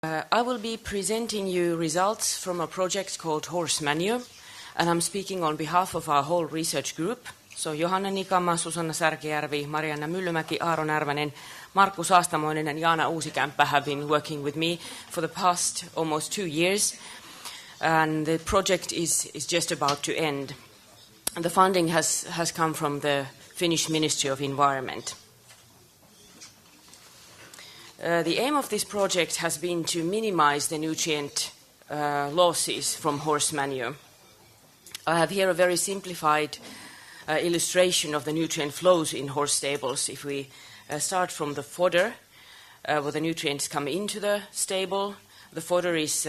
I will be presenting you results from a project called Horse Manure, and I'm speaking on behalf of our whole research group. So Johanna Nikama, Susanna Särkijärvi, Marianna Myllymäki, Aaro Närvänen, Markku Saastamoinen and Jaana Uusikämppä have been working with me for the past almost 2 years, and the project is just about to end. And the funding has come from the Finnish Ministry of Environment. The aim of this project has been to minimize the nutrient losses from horse manure. I have here a very simplified illustration of the nutrient flows in horse stables. If we start from the fodder, where the nutrients come into the stable, the fodder is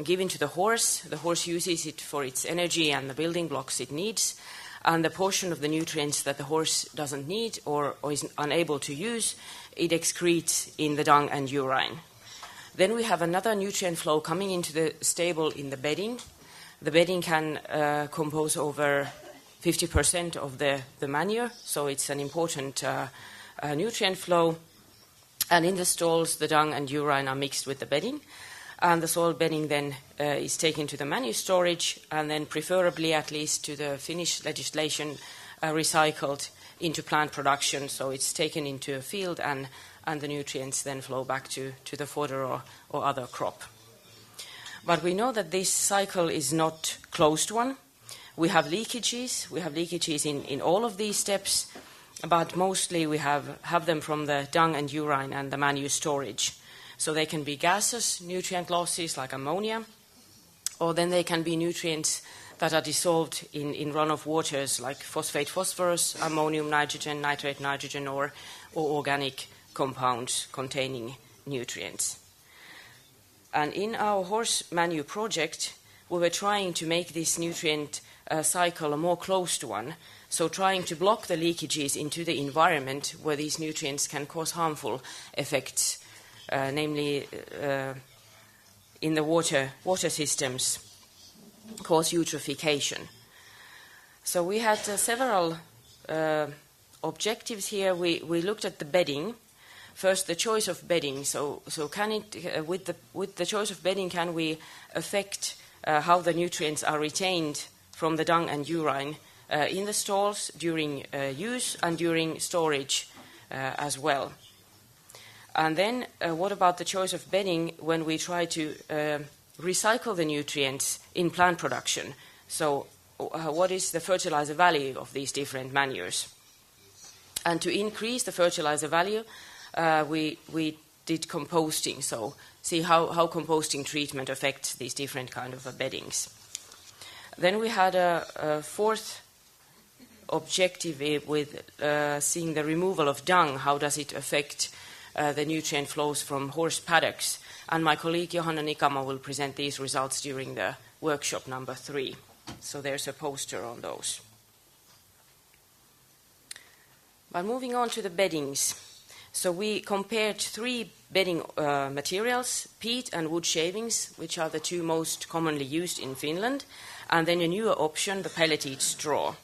given to the horse uses it for its energy and the building blocks it needs, and the portion of the nutrients that the horse doesn't need or is unable to use, it excretes in the dung and urine. Then we have another nutrient flow coming into the stable in the bedding. The bedding can compose over 50% of the manure, so it's an important nutrient flow. And in the stalls, the dung and urine are mixed with the bedding, and the soil bedding then is taken to the manure storage, and then preferably, at least to the Finnish legislation, recycled into plant production, so it's taken into a field and the nutrients then flow back to the fodder or other crop. But we know that this cycle is not closed one. We have leakages in all of these steps, but mostly we have them from the dung and urine and the manure storage. So they can be gaseous nutrient losses like ammonia, or then they can be nutrients that are dissolved in runoff waters like phosphate, phosphorus, ammonium, nitrogen, nitrate, nitrogen, or organic compounds containing nutrients. And in our horse manure project, we were trying to make this nutrient cycle a more closed one, so trying to block the leakages into the environment where these nutrients can cause harmful effects, namely in the water systems, cause eutrophication. So we had several objectives here. We looked at the bedding. First, the choice of bedding. So can it with the choice of bedding, can we affect how the nutrients are retained from the dung and urine in the stalls during use and during storage as well? And then what about the choice of bedding when we try to recycle the nutrients in plant production? So what is the fertilizer value of these different manures? And to increase the fertilizer value, we did composting, so see how composting treatment affects these different kind of beddings. Then we had a fourth objective with seeing the removal of dung. How does it affect the nutrient flows from horse paddocks? And my colleague Johanna Nikama will present these results during the workshop number 3. So there's a poster on those. But moving on to the beddings. So we compared 3 bedding materials, peat and wood shavings, which are the 2 most commonly used in Finland, and then a newer option, the pelleted straw.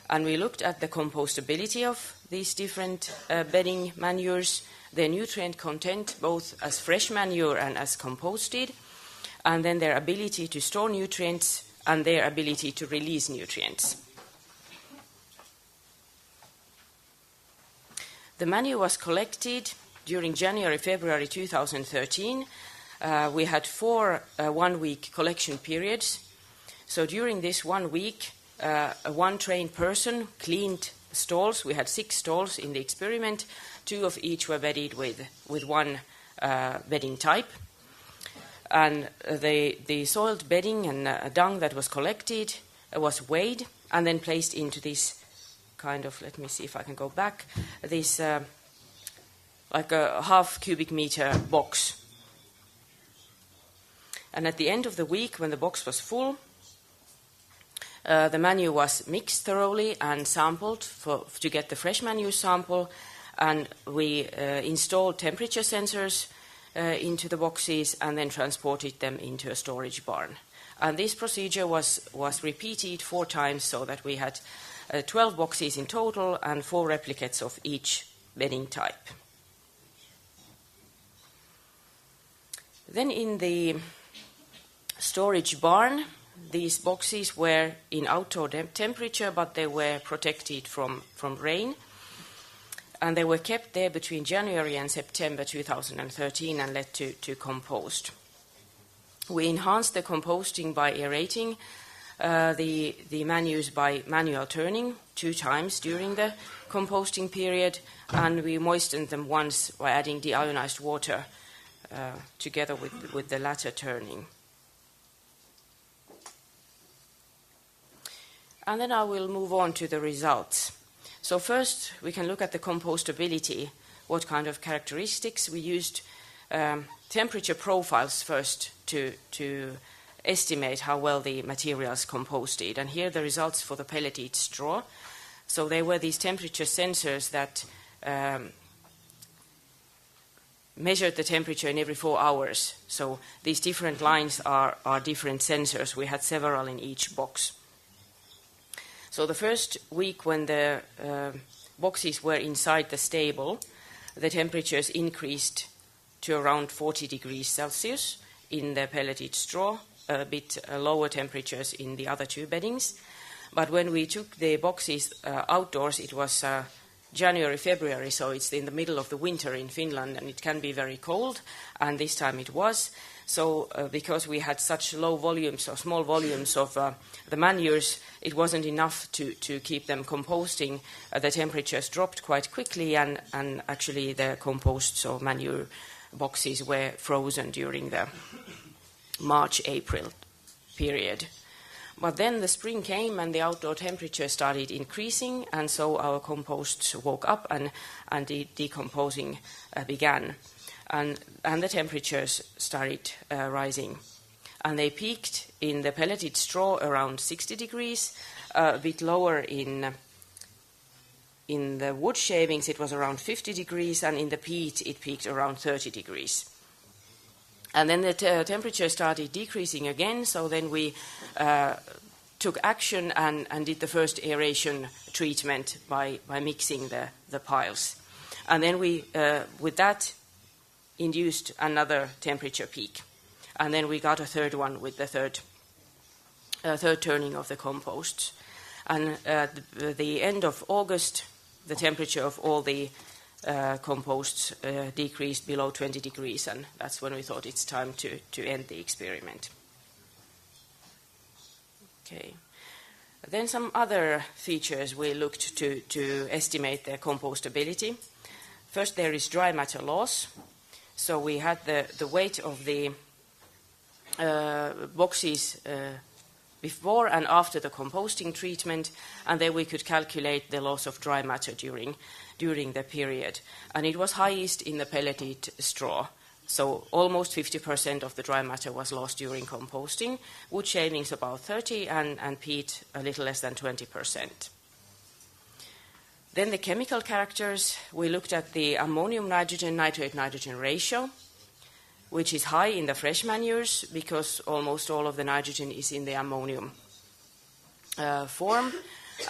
And we looked at the compostability of these different bedding manures, their nutrient content, both as fresh manure and as composted, and then their ability to store nutrients and their ability to release nutrients. The manure was collected during January-February 2013. We had 4 one-week collection periods. So during this 1 week, one trained person cleaned stalls. We had 6 stalls in the experiment. 2 of each were bedded with one bedding type. And the soiled bedding and dung that was collected was weighed and then placed into this kind of, let me see if I can go back, this like a half cubic meter box. And at the end of the week, when the box was full, the manure was mixed thoroughly and sampled to get the fresh manure sample, and we installed temperature sensors into the boxes and then transported them into a storage barn. And this procedure was repeated 4 times, so that we had 12 boxes in total and 4 replicates of each bedding type. Then in the storage barn, these boxes were in outdoor temperature, but they were protected from rain. And they were kept there between January and September 2013 and led to compost. We enhanced the composting by aerating the manures by manual turning 2 times during the composting period, and we moistened them once by adding deionized water together with the latter turning. And then I will move on to the results. So first we can look at the compostability, what kind of characteristics. We used temperature profiles first to estimate how well the materials composted. And here are the results for the pelleted straw. So they were these temperature sensors that measured the temperature in every 4 hours. So these different lines are different sensors. We had several in each box. So the first week when the boxes were inside the stable, the temperatures increased to around 40 degrees Celsius in the pelleted straw, a bit lower temperatures in the other 2 beddings. But when we took the boxes outdoors, it was January, February, so it's in the middle of the winter in Finland, and it can be very cold, and this time it was. So because we had such low volumes or small volumes of the manures, it wasn't enough to keep them composting. The temperatures dropped quite quickly, and actually the composts or manure boxes were frozen during the March-April period. But then the spring came and the outdoor temperature started increasing, and so our composts woke up and decomposing began. And the temperatures started rising. And they peaked in the pelleted straw around 60 degrees, a bit lower in the wood shavings it was around 50 degrees, and in the peat it peaked around 30 degrees. And then the temperature started decreasing again, so then we took action and did the first aeration treatment by mixing the piles. And then we, with that, induced another temperature peak. And then we got a third one with the third turning of the composts. And at the end of August, the temperature of all the composts decreased below 20 degrees, and that's when we thought it's time to end the experiment. Okay. Then some other features we looked to estimate their compostability. First, there is dry matter loss. So we had the weight of the boxes before and after the composting treatment, and then we could calculate the loss of dry matter during the period. And it was highest in the pelleted straw. So almost 50% of the dry matter was lost during composting. Wood shavings about 30%, and peat a little less than 20%. Then the chemical characters, we looked at the ammonium nitrogen nitrate nitrogen ratio, which is high in the fresh manures because almost all of the nitrogen is in the ammonium form.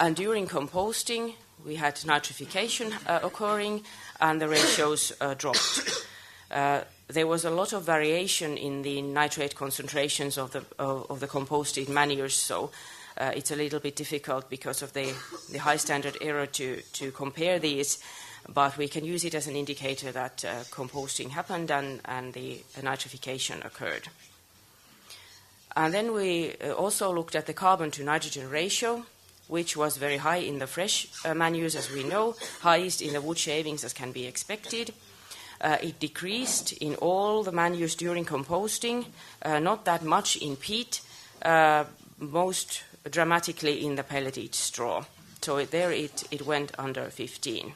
And during composting, we had nitrification occurring, and the ratios dropped. There was a lot of variation in the nitrate concentrations of the composted manures, so it's a little bit difficult because of the high standard error to compare these, but we can use it as an indicator that composting happened and the nitrification occurred. And then we also looked at the carbon to nitrogen ratio, which was very high in the fresh manures, as we know, highest in the wood shavings, as can be expected. It decreased in all the manures during composting, not that much in peat, most dramatically in the pelleted straw. So there it went under 15.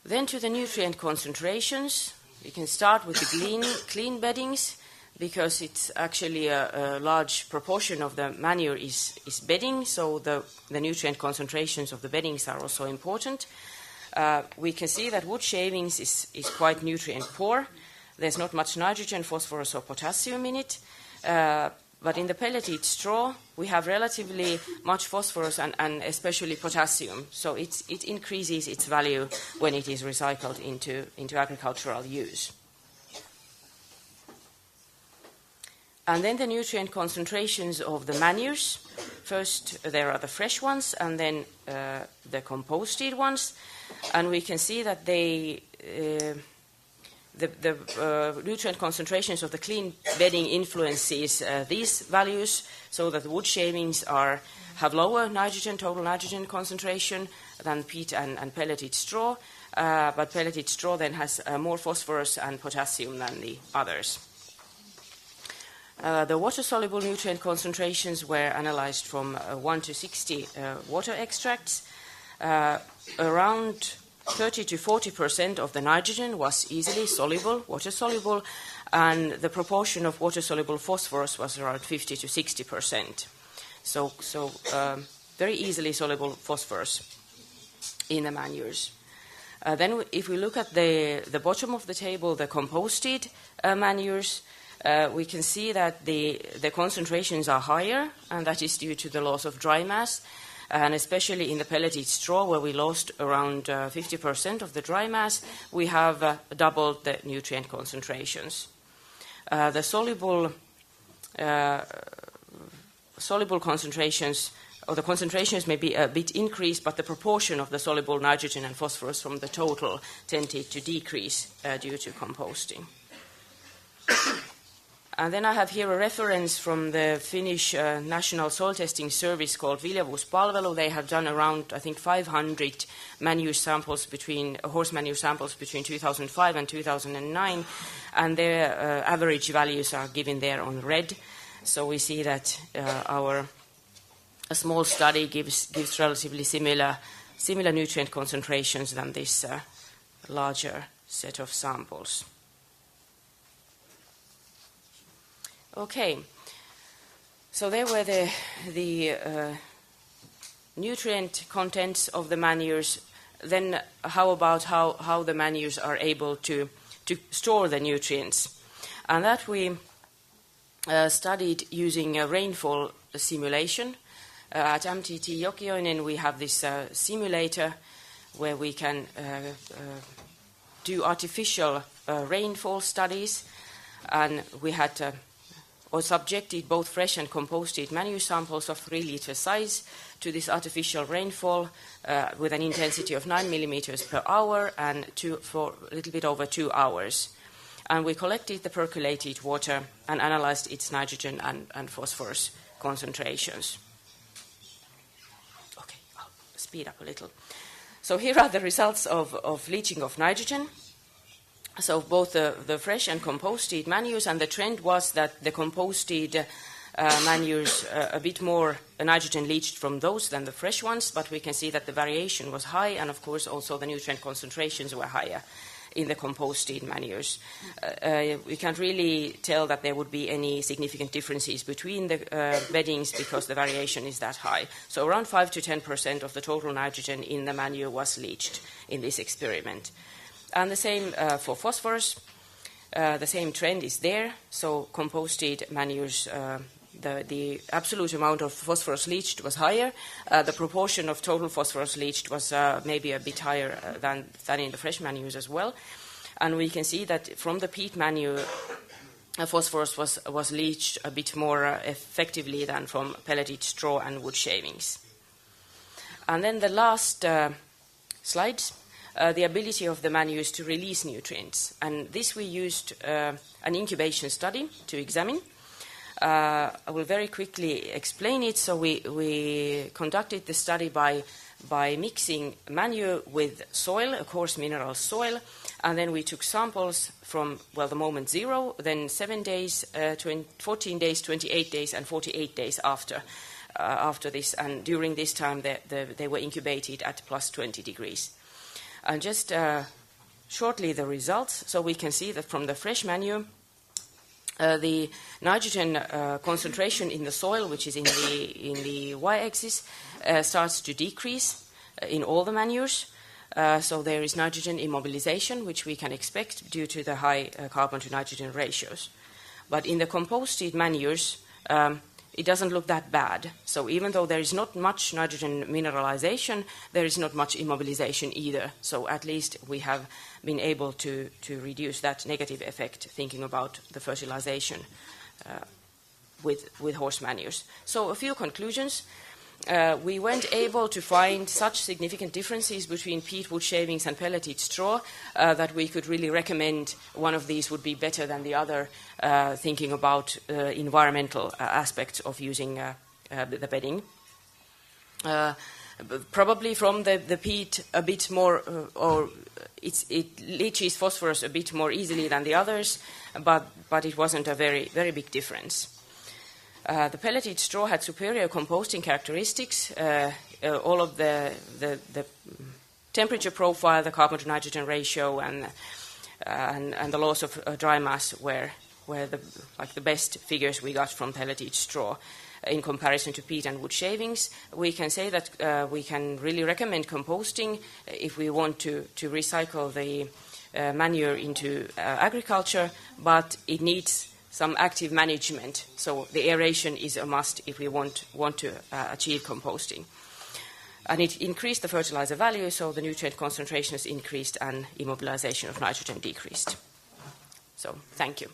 Then to the nutrient concentrations. We can start with the clean beddings, because it's actually a large proportion of the manure is bedding, so the nutrient concentrations of the beddings are also important. We can see that wood shavings is quite nutrient poor. There's not much nitrogen, phosphorus or potassium in it. But in the pelleted straw, we have relatively much phosphorus and especially potassium. So it increases its value when it is recycled into agricultural use. And then the nutrient concentrations of the manures. First, there are the fresh ones, and then the composted ones. And we can see that the nutrient concentrations of the clean bedding influences these values, so that wood shavings have lower total nitrogen concentration than peat and pelleted straw, but pelleted straw then has more phosphorus and potassium than the others. The water-soluble nutrient concentrations were analyzed from 1 to 60 water extracts. Around 30 to 40% of the nitrogen was easily soluble, water-soluble, and the proportion of water-soluble phosphorus was around 50 to 60%. So very easily soluble phosphorus in the manures. Then if we look at the bottom of the table, the composted manures, we can see that the concentrations are higher, and that is due to the loss of dry mass, and especially in the pelleted straw, where we lost around 50% of the dry mass, we have doubled the nutrient concentrations. The soluble concentrations, or the concentrations may be a bit increased, but the proportion of the soluble nitrogen and phosphorus from the total tended to decrease due to composting. And then I have here a reference from the Finnish National Soil Testing Service called Viljavuuspalvelu. They have done around, I think, 500 manure samples horse manure samples between 2005 and 2009, and their average values are given there on red. So we see that a small study gives relatively similar nutrient concentrations than this larger set of samples. Okay, so there were the nutrient contents of the manures. Then how about how the manures are able to store the nutrients? And that we studied using a rainfall simulation. At MTT Jokioinen we have this simulator where we can do artificial rainfall studies, and we had subjected both fresh and composted manure samples of 3 liter size to this artificial rainfall with an intensity of 9 millimeters per hour and for a little bit over 2 hours. And we collected the percolated water and analyzed its nitrogen and phosphorus concentrations. Okay, I'll speed up a little. So here are the results of leaching of nitrogen. So both the fresh and composted manures, and the trend was that the composted manures a bit more nitrogen leached from those than the fresh ones, but we can see that the variation was high, and of course also the nutrient concentrations were higher in the composted manures. We can't really tell that there would be any significant differences between the beddings because the variation is that high. So around 5 to 10% of the total nitrogen in the manure was leached in this experiment. And the same for phosphorus. The same trend is there. So composted manures, the absolute amount of phosphorus leached was higher. The proportion of total phosphorus leached was maybe a bit higher than in the fresh manures as well. And we can see that from the peat manure, phosphorus was leached a bit more effectively than from pelleted straw and wood shavings. And then the last slides. The ability of the manures to release nutrients. And this we used an incubation study to examine. I will very quickly explain it. So we conducted the study by mixing manure with soil, a coarse mineral soil, and then we took samples from, the moment 0, then 7 days, 14 days, 28 days, and 48 days after this. And during this time, they were incubated at plus 20 degrees. And just shortly the results. So we can see that from the fresh manure, the nitrogen concentration in the soil, which is in the y-axis, starts to decrease in all the manures. So there is nitrogen immobilization, which we can expect due to the high carbon to nitrogen ratios. But in the composted manures, it doesn't look that bad. So even though there is not much nitrogen mineralization, there is not much immobilization either. So at least we have been able to reduce that negative effect thinking about the fertilization with horse manures. So a few conclusions. We weren't able to find such significant differences between peat, wood shavings and pelleted straw that we could really recommend one of these would be better than the other, thinking about environmental aspects of using the bedding. Probably from the peat a bit more, it leaches phosphorus a bit more easily than the others, but it wasn't a very big difference. The pelleted straw had superior composting characteristics. All of the temperature profile, the carbon to nitrogen ratio, and the loss of dry mass were the best figures we got from pelleted straw. In comparison to peat and wood shavings, we can say that we can really recommend composting if we want to recycle the manure into agriculture, but it needs some active management, so the aeration is a must if we want to achieve composting. And it increased the fertilizer value, so the nutrient concentrations increased and immobilization of nitrogen decreased. So, thank you.